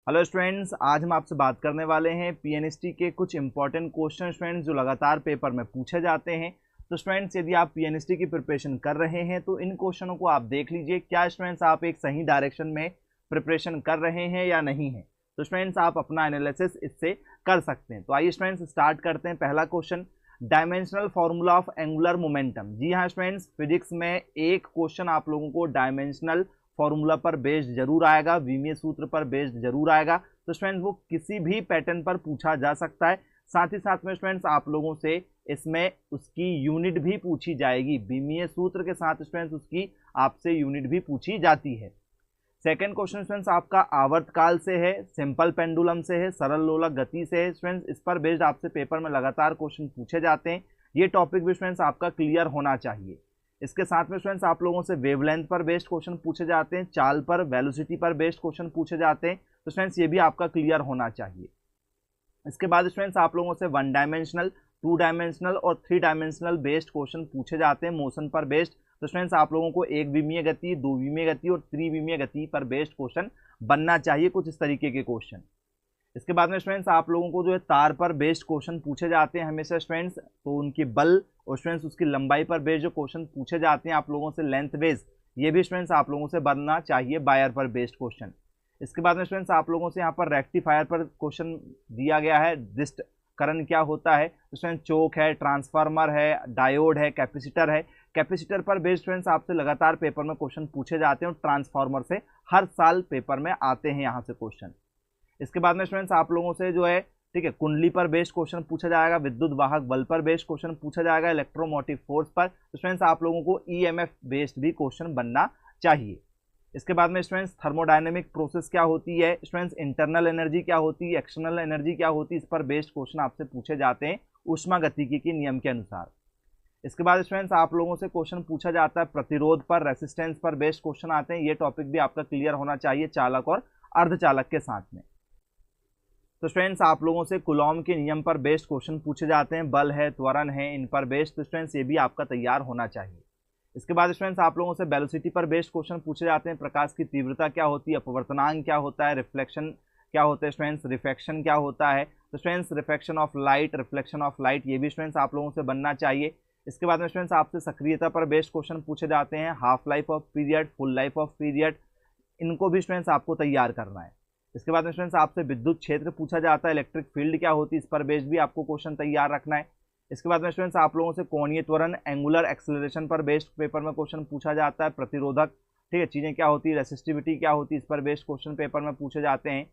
Hello students, आज हम आपसे बात करने वाले हैं पीएनएसटी के कुछ इंपॉर्टेंट क्वेश्चन स्टूडेंट्स जो लगातार पेपर में पूछे जाते हैं। तो स्टूडेंट्स, यदि आप पीएनएसटी की प्रिपरेशन कर रहे हैं तो इन क्वेश्चनों को आप देख लीजिए, क्या स्टूडेंट्स आप एक सही डायरेक्शन में प्रिपरेशन कर रहे हैं या नहीं है। तो स्टूडेंट्स आप अपना एनालिसिस इससे कर सकते हैं। तो आइए स्टूडेंट्स स्टार्ट करते हैं। पहला question, dimensional formula of angular momentum. जी हाँ स्टूडेंट्स, फिजिक्स में एक क्वेश्चन आप लोगों को डायमेंशनल फॉर्मूला पर बेस्ड जरूर आएगा, विमीय सूत्र पर बेस्ड जरूर आएगा। तो स्टूडेंट्स वो किसी भी पैटर्न पर पूछा जा सकता है। साथ ही साथ में स्टूडेंट्स आप लोगों से इसमें उसकी यूनिट भी पूछी जाएगी। विमीय सूत्र के साथ स्टूडेंट्स उसकी आपसे यूनिट भी पूछी जाती है। सेकंड क्वेश्चन स्टूडेंट्स आपका आवर्तकाल से है, सिंपल पेंडुलम से है, सरल लोलक गति से है। स्टूडेंट्स इस पर बेस्ड आपसे पेपर में लगातार क्वेश्चन पूछे जाते हैं। ये टॉपिक भी स्टूडेंट्स आपका क्लियर होना चाहिए। इसके साथ में स्टूडेंट्स आप लोगों से वेवलेंथ पर बेस्ड क्वेश्चन पूछे जाते हैं, चाल पर, वेलोसिटी पर बेस्ड क्वेश्चन पूछे जाते हैं। तो स्टूडेंट्स ये भी आपका क्लियर होना चाहिए। इसके बाद स्टूडेंट्स आप लोगों से 1 डायमेंशनल, 2 डायमेंशनल और 3 डायमेंशनल बेस्ड क्वेश्चन पूछे जाते हैं, मोशन पर बेस्ड। तो स्टूडेंट्स आप लोगों को 1 विमीय गति, 2 विमीय गति और 3 विमीय गति पर बेस्ड क्वेश्चन बनना चाहिए, कुछ इस तरीके के क्वेश्चन। इसके बाद में स्टूडेंट्स आप लोगों को जो है तार पर बेस्ड क्वेश्चन पूछे जाते हैं हमेशा स्टूडेंट्स। तो उनकी बल और स्टूडेंट्स उसकी लंबाई पर बेस्ड जो क्वेश्चन पूछे जाते हैं आप लोगों से लेंथ बेस्ड, ये भी स्टूडेंट्स आप लोगों से बनना चाहिए, वायर पर बेस्ड क्वेश्चन। इसके बाद में स्टूडेंट्स आप लोगों से यहाँ पर रेक्टिफायर पर क्वेश्चन दिया गया है, डिस्ट करंट क्या होता है। तो स्टूडेंट्स चोक है, ट्रांसफार्मर है, डायोड है, कैपेसिटर है। कैपेसिटर पर बेस्ड स्टूडेंट्स आपसे लगातार पेपर में क्वेश्चन पूछे जाते हैं और ट्रांसफार्मर से हर साल पेपर में आते हैं यहाँ से क्वेश्चन। इसके बाद में स्टूडेंट्स आप लोगों से जो है ठीक है कुंडली पर बेस्ड क्वेश्चन पूछा जाएगा, विद्युत वाहक बल पर बेस्ड क्वेश्चन पूछा जाएगा, इलेक्ट्रोमोटिव फोर्स पर। तो स्टूडेंट्स आप लोगों को ईएमएफ बेस्ड भी क्वेश्चन बनना चाहिए। इसके बाद में स्टूडेंट्स थर्मोडायनेमिक प्रोसेस क्या होती है, स्टूडेंट्स इंटरनल एनर्जी क्या होती है, एक्सटर्नल एनर्जी क्या होती है, इस पर बेस्ड क्वेश्चन आपसे पूछे जाते हैं ऊष्मागतिकी के नियम के अनुसार। इसके बाद स्टूडेंट्स आप लोगों से क्वेश्चन पूछा जाता है प्रतिरोध पर, रेसिस्टेंस पर बेस्ड क्वेश्चन आते हैं। ये टॉपिक भी आपका क्लियर होना चाहिए चालक और अर्धचालक के साथ में। तो स्टूडेंट्स आप लोगों से कूलॉम के नियम पर बेस्ड क्वेश्चन पूछे जाते हैं, बल है, त्वरण है, इन पर बेस्ड। तो स्टूडेंट्स ये भी आपका तैयार होना चाहिए। इसके बाद स्टूडेंट्स आप लोगों से वेलोसिटी पर बेस्ड क्वेश्चन पूछे जाते हैं, प्रकाश की तीव्रता क्या होती है, अपवर्तनांक क्या होता है, रिफ्लेक्शन क्या होता है स्टूडेंट्स, रिफ्रैक्शन क्या होता है। तो students refraction of light, reflection of light, ये भी स्टूडेंट्स आप लोगों से बनना चाहिए। इसके बाद में स्टूडेंट्स आपसे सक्रियता पर बेस्ड क्वेश्चन पूछे जाते हैं, half life of period, full life of period, इनको भी स्टूडेंट्स आपको तैयार करना है। इसके बाद में स्टूडेंट्स आपसे विद्युत क्षेत्र पूछा जाता है, इलेक्ट्रिक फील्ड क्या होती है, इस पर बेस्ड भी आपको क्वेश्चन तैयार रखना है। इसके बाद में स्टूडेंट्स आप लोगों से कोणीय त्वरण, एंगुलर एक्सेलरेशन पर बेस्ड पेपर में क्वेश्चन पूछा जाता है, प्रतिरोधक ठीक है चीज़ें क्या होती है, रेसिस्टिविटी क्या होती है, इस पर बेस्ड क्वेश्चन पेपर में पूछे जाते हैं।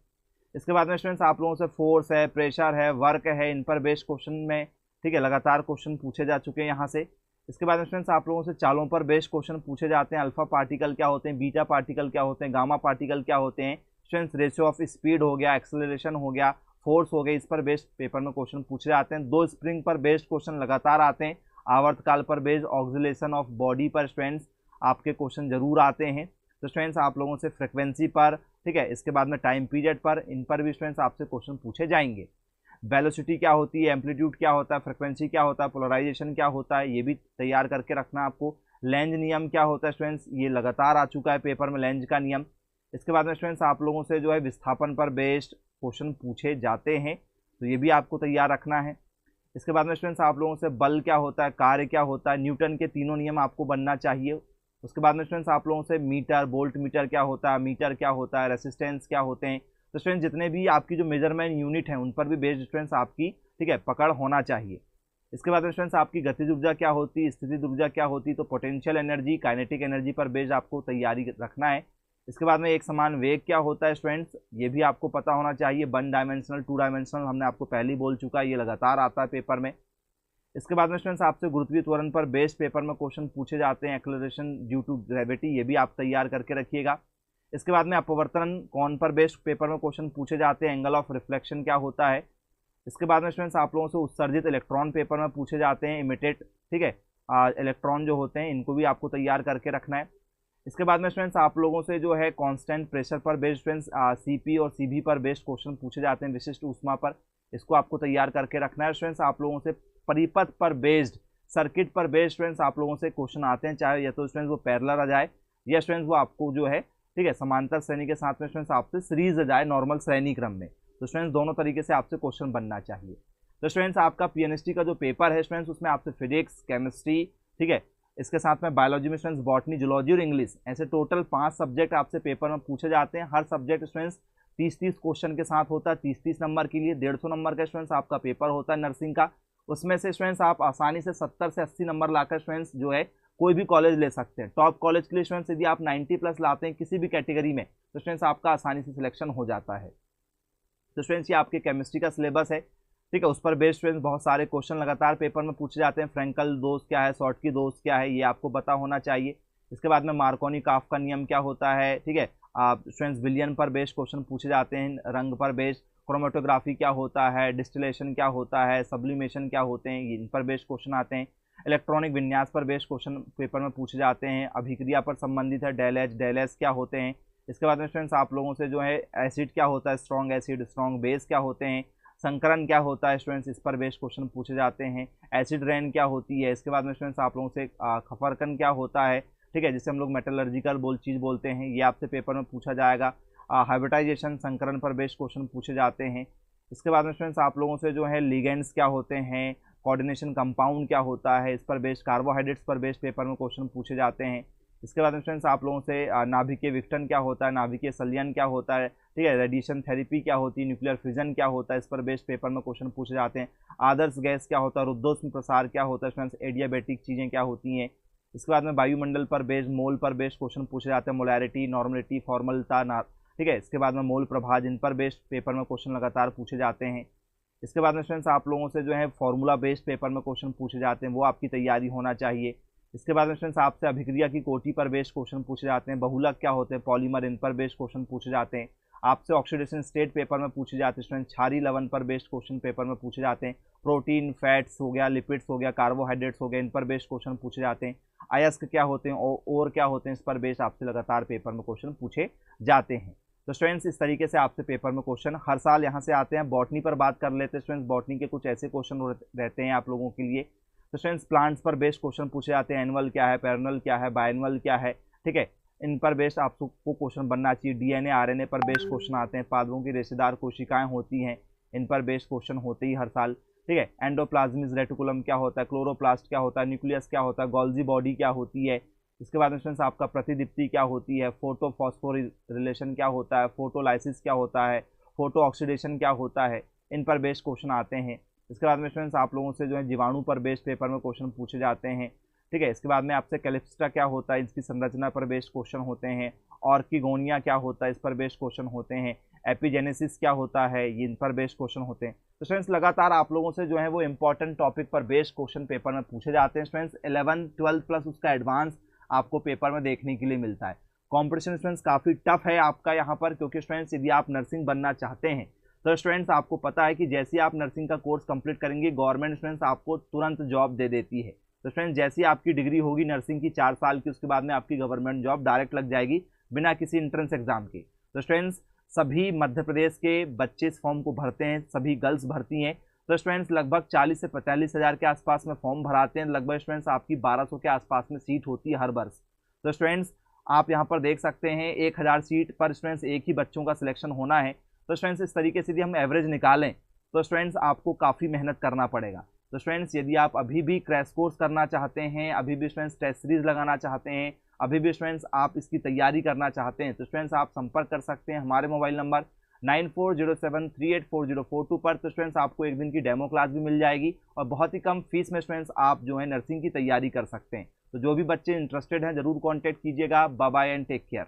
इसके बाद में स्टूडेंट्स आप लोगों से फोर्स है, प्रेशर है, वर्क है, इन पर बेस्ड क्वेश्चन में ठीक है लगातार क्वेश्चन पूछे जा चुके हैं यहाँ से। इसके बाद में स्टूडेंट्स आप लोगों से चालों पर बेस्ड क्वेश्चन पूछे जाते हैं, अल्फा पार्टिकल क्या होते हैं, बीटा पार्टिकल क्या होते हैं, गामा पार्टिकल क्या होते हैं। स्टूडेंट्स रेशियो ऑफ स्पीड हो गया, एक्सेलरेशन हो गया, फोर्स हो गया, इस पर बेस्ड पेपर में क्वेश्चन पूछे जाते हैं। 2 स्प्रिंग पर बेस्ड क्वेश्चन लगातार आते हैं, आवर्तकाल पर बेस्ड, ऑक्सिलेशन ऑफ बॉडी पर स्टूडेंट्स आपके क्वेश्चन जरूर आते हैं। तो स्टूडेंट्स आप लोगों से फ्रिक्वेंसी पर ठीक है, इसके बाद में टाइम पीरियड पर, इन पर भी स्टूडेंट्स आपसे क्वेश्चन पूछे जाएंगे। वेलोसिटी क्या होती है, एम्पलीट्यूड क्या होता है, फ्रिक्वेंसी क्या होता है, पोलराइजेशन क्या होता है, ये भी तैयार करके रखना आपको। लेंज नियम क्या होता है स्टूडेंट्स, ये लगातार आ चुका है पेपर में, लेंज का नियम। इसके बाद में स्टूडेंट्स आप लोगों से जो है विस्थापन पर बेस्ड क्वेश्चन पूछे जाते हैं, तो ये भी आपको तैयार रखना है। इसके बाद में स्टूडेंट्स आप लोगों से बल क्या होता है, कार्य क्या होता है, न्यूटन के तीनों नियम आपको बनना चाहिए। उसके बाद में स्टूडेंट्स आप लोगों से मीटर, वोल्ट मीटर क्या होता है, मीटर क्या होता है, रेसिस्टेंस क्या होते हैं। तो स्टूडेंट्स जितने भी आपकी जो मेजरमेंट यूनिट है उन पर भी बेस्ड स्टूडेंट्स आपकी ठीक है पकड़ होना चाहिए। इसके बाद में स्टूडेंट्स आपकी गतिज ऊर्जा क्या होती है, स्थितिज ऊर्जा क्या होती है, तो पोटेंशियल एनर्जी, काइनेटिक एनर्जी पर बेस्ड आपको तैयारी रखना है। इसके बाद में एक समान वेग क्या होता है स्टूडेंट्स, ये भी आपको पता होना चाहिए। 1 डायमेंशनल, 2 डायमेंशनल हमने आपको पहले ही बोल चुका है, ये लगातार आता है पेपर में। इसके बाद में स्टूडेंट्स आपसे गुरुत्वीय त्वरण पर बेस्ड पेपर में क्वेश्चन पूछे जाते हैं, एक्सेलरेशन ड्यू टू ग्रेविटी, ये भी आप तैयार करके रखिएगा। इसके बाद में अपवर्तन कोण पर बेस्ड पेपर में क्वेश्चन पूछे जाते हैं, एंगल ऑफ रिफ्लेक्शन क्या होता है। इसके बाद में स्टूडेंट्स आप लोगों से उत्सर्जित इलेक्ट्रॉन पेपर में पूछे जाते हैं, इमिटेड ठीक है इलेक्ट्रॉन जो होते हैं, इनको भी आपको तैयार करके रखना है। इसके बाद में स्टूडेंट्स आप लोगों से जो है कांस्टेंट प्रेशर पर बेस्ड स्टूडेंट्स सीपी और सीबी पर बेस्ड क्वेश्चन पूछे जाते हैं, विशिष्ट ऊष्मा पर, इसको आपको तैयार करके रखना है। स्टूडेंट्स आप लोगों से परिपथ पर बेस्ड, सर्किट पर बेस्ड स्टूडेंट्स आप लोगों से क्वेश्चन आते हैं, चाहे या तो स्टूडेंट्स वो पैरेलल आ जाए या स्टूडेंट्स वो आपको जो है ठीक है, समांतर श्रेणी के साथ में स्टूडेंट्स आपसे सीरीज जाए नॉर्मल श्रेणी क्रम में। तो स्टूडेंट्स दोनों तरीके से आपसे क्वेश्चन बनना चाहिए। तो स्टूडेंट्स आपका पीएनएसटी का जो पेपर है स्टूडेंट्स, उसमें आपसे फिजिक्स, केमिस्ट्री, ठीक है, इसके साथ में बायोलॉजी में स्टूडेंट्स बॉटनी, जूलॉजी और इंग्लिश, ऐसे टोटल 5 सब्जेक्ट आपसे पेपर में पूछे जाते हैं। हर सब्जेक्ट स्टूडेंट्स 30-30 क्वेश्चन के साथ होता है। 30-30 नंबर के लिए 150 नंबर का स्टूडेंट्स आपका पेपर होता है नर्सिंग का। उसमें से स्टूडेंट्स आप आसानी से 70 से 80 नंबर लाकर स्टूडेंट्स जो है कोई भी कॉलेज ले सकते हैं। टॉप कॉलेज के लिए स्टूडेंट्स यदि आप 90+ लाते हैं किसी भी कैटेगरी में तो स्टूडेंट्स आपका आसानी से सिलेक्शन हो जाता है। तो स्टूडेंट्स ये आपके केमिस्ट्री का सिलेबस है, ठीक है, उस पर बेस्ड स्टूडेंट्स बहुत सारे क्वेश्चन लगातार पेपर में पूछे जाते हैं। फ्रैंकल दोष क्या है, शॉर्टकी दोष क्या है, ये आपको पता होना चाहिए। इसके बाद में मार्कोनी काफ का नियम क्या होता है, ठीक है, स्टूडेंट्स विलियन पर बेस्ड क्वेश्चन पूछे जाते हैं। रंग पर बेस्ड क्रोमेटोग्राफी क्या होता है, डिस्टिलेशन क्या होता है, सब्लिमेशन क्या होते हैं, इन पर बेस्ड क्वेश्चन आते हैं। इलेक्ट्रॉनिक विन्यास पर बेस्ड क्वेश्चन पेपर में पूछे जाते हैं। अभिक्रिया पर संबंधित है, डेल एच डेल एस क्या होते हैं। इसके बाद में स्टूडेंट्स आप लोगों से जो है एसिड क्या होता है, स्ट्रॉन्ग एसिड, स्ट्रॉन्ग बेस क्या होते हैं, संकरण क्या होता है स्टूडेंट्स, इस पर बेस्ड क्वेश्चन पूछे जाते हैं। एसिड रेन क्या होती है। इसके बाद में स्टूडेंट्स आप लोगों से खफरकन क्या होता है, ठीक है, जिसे हम लोग मेटलर्जिकल चीज़ बोलते हैं, ये आपसे पेपर में पूछा जाएगा। हाइब्रिडाइजेशन, संकरण पर बेस्ड क्वेश्चन पूछे जाते हैं। इसके बाद में स्टूडेंट्स आप लोगों से जो है लिगेंड्स क्या होते हैं, कोऑर्डिनेशन कंपाउंड क्या होता है, इस पर बेस्ड कार्बोहाइड्रेट्स पर बेस्ड पेपर में क्वेश्चन पूछे जाते हैं। इसके बाद में स्टूडेंट्स आप लोगों से नाभिकीय विघटन क्या होता है, नाभिकीय संलयन क्या होता है, ठीक है, रेडिएशन थेरेपी क्या होती है, न्यूक्लियर फिजन क्या होता है, इस पर बेस्ड पेपर में क्वेश्चन पूछे जाते हैं। आदर्श गैस क्या होता है, रुद्धोष्म प्रसार क्या होता है स्टूडेंट्स, एडियाबेटिक चीज़ें क्या होती हैं। इसके बाद में वायुमंडल पर बेस्ड, मोल पर बेस्ड क्वेश्चन पूछे जाते हैं। मोलैरिटी, नॉर्मलिटी, फॉर्मलता, ठीक है, इसके बाद में मोल प्रभाज, इन पर बेस्ड पेपर में क्वेश्चन लगातार पूछे जाते हैं। इसके बाद में स्टूडेंट्स आप लोगों से जो है फॉर्मूला बेस्ड पेपर में क्वेश्चन पूछे जाते हैं, वो आपकी तैयारी होना चाहिए। इसके बाद में स्टूडेंट्स आपसे अभिक्रिया की कोटि पर बेस्ड क्वेश्चन पूछे जाते हैं। बहुलक क्या होते हैं, पॉलीमर, इन पर बेस्ड क्वेश्चन पूछे जाते हैं। आपसे ऑक्सीडेशन स्टेट पेपर में पूछे जाते हैं स्टूडेंट। क्षारीय लवण पर बेस्ड क्वेश्चन पेपर में पूछे जाते हैं। प्रोटीन, फैट्स हो गया, लिपिड्स हो गया, कार्बोहाइड्रेट्स हो गए, इन पर बेस्ड क्वेश्चन पूछे जाते हैं। अयस्क क्या होते हैं और क्या होते हैं, इस पर बेस्ड आपसे लगातार पेपर में क्वेश्चन पूछे जाते हैं। तो स्टूडेंट्स इस तरीके से आपसे पेपर में क्वेश्चन हर साल यहाँ से आते हैं। बॉटनी पर बात कर लेते हैं स्टूडेंट्स। बॉटनी के कुछ ऐसे क्वेश्चन रहते हैं आप लोगों के लिए। तो स्टूडेंट्स प्लांट्स पर बेस्ड क्वेश्चन पूछे जाते हैं। एनुअल क्या है, पेरनल क्या है, बायनुअल क्या है, ठीक है, इन पर बेस्ड आपको क्वेश्चन बनना चाहिए। डीएनए, आरएनए पर बेस्ड क्वेश्चन आते हैं। पादपों की रेशेदार कोशिकाएं होती हैं, इन पर बेस्ड क्वेश्चन होते ही हर साल, ठीक है। एंडोप्लाज्मिक रेटिकुलम क्या होता है, क्लोरोप्लास्ट क्या होता है, न्यूक्लियस क्या होता है, गोल्जी बॉडी क्या होती है। इसके बाद में स्टूडेंट्स आपका प्रतिदीप्ति क्या होती है, फोटो फॉस्फोरिलेशन क्या होता है, फोटोलाइसिस क्या होता है, फोटो ऑक्सीडेशन क्या होता है, इन पर बेस्ड क्वेश्चन आते हैं। इसके बाद में स्टूडेंट्स आप लोगों से जो है जीवाणु पर बेस्ड पेपर में क्वेश्चन पूछे जाते हैं, ठीक है। इसके बाद में आपसे कैलिप्स्ट्रा क्या होता है, इसकी संरचना पर बेस्ड क्वेश्चन होते हैं। ऑर्किगोनिया क्या होता है, इस पर बेस्ड क्वेश्चन होते हैं। एपिजेनेसिस क्या होता है, ये इन पर बेस्ड क्वेश्चन होते हैं। तो स्टूडेंट्स लगातार आप लोगों से जो है वो इंपॉर्टेंट टॉपिक पर बेस्ड क्वेश्चन पेपर में पूछे जाते हैं स्टूडेंट्स। 11, 12 प्लस उसका एडवांस आपको पेपर में देखने के लिए मिलता है। कॉम्पिटिशन स्टूडेंट्स काफ़ी टफ है आपका यहाँ पर, क्योंकि स्टूडेंट्स यदि आप नर्सिंग बनना चाहते हैं तो स्टूडेंट्स आपको पता है कि जैसे आप नर्सिंग का कोर्स कंप्लीट करेंगे गवर्नमेंट स्टूडेंट्स आपको तुरंत जॉब दे देती है। तो फ्रेंड्स जैसी आपकी डिग्री होगी नर्सिंग की 4 साल की, उसके बाद में आपकी गवर्नमेंट जॉब डायरेक्ट लग जाएगी बिना किसी इंट्रेंस एग्जाम के। तो स्टूडेंट्स सभी मध्य प्रदेश के बच्चे इस फॉर्म को भरते हैं, सभी गर्ल्स भरती हैं। तो स्टूडेंट्स लगभग 40 से 45 हज़ार के आसपास में फॉर्म भराते हैं। लगभग स्टूडेंट्स आपकी 1200 के आसपास में सीट होती है हर वर्ष। तो स्टूडेंट्स आप यहाँ पर देख सकते हैं 1000 सीट पर स्टूडेंट्स एक ही बच्चों का सिलेक्शन होना है। तो स्टूडेंट्स इस तरीके से यदि हम एवरेज निकालें तो स्टूडेंट्स आपको काफ़ी मेहनत करना पड़ेगा। तो स्टूडेंट्स यदि आप अभी भी क्रैश कोर्स करना चाहते हैं, अभी भी स्टूडेंट्स टेस्ट सीरीज लगाना चाहते हैं, अभी भी स्टूडेंट्स आप इसकी तैयारी करना चाहते हैं, तो स्टूडेंट्स आप संपर्क कर सकते हैं हमारे मोबाइल नंबर 9407384042 पर। तो स्टूडेंट्स आपको एक दिन की डेमो क्लास भी मिल जाएगी और बहुत ही कम फीस में स्टूडेंट्स आप जो है नर्सिंग की तैयारी कर सकते हैं। तो जो भी बच्चे इंटरेस्टेड हैं ज़रूर कॉन्टैक्ट कीजिएगा। Bye bye and take care.